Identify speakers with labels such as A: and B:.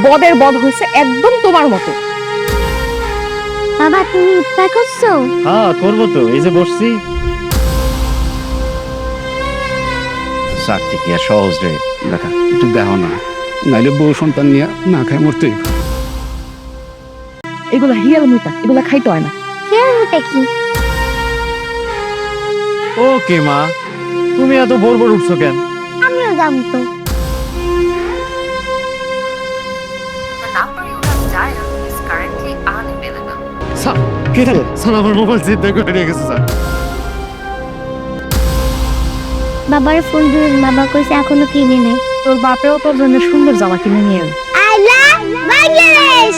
A: বদের বদ হয়েছে একদম তোমার মতো।
B: বাবা তুমি ইফতার করছো?
C: হ্যাঁ করবো তো, এই যে বসছি। চাকরি কি আর সহজ রে?
D: দেখা একটু দেখো না, নাইলে বউ সন্তান নিয়ে না খায় মরতেই।
A: এগুলা হিয়াল মুইতা, এগুলা খাইতে হয় না।
B: এটা কি?
C: ওকে মা, তুমি এত ভোর ভোর উঠছো কেন?
B: আমিও যাবো তো।
E: The number you have dialed is currently unavailable.
C: Sir কে রে? স্যার আমার মোবাইল চিন্তা করে নিয়ে গেছে স্যার।
B: বাবার ফোন দিয়ে বাবা কইছে এখনো কিনে নেই।
A: তোর বাপেও তোর জন্য সুন্দর জামা কিনে নিয়ে এলো।
B: I love Bangladesh.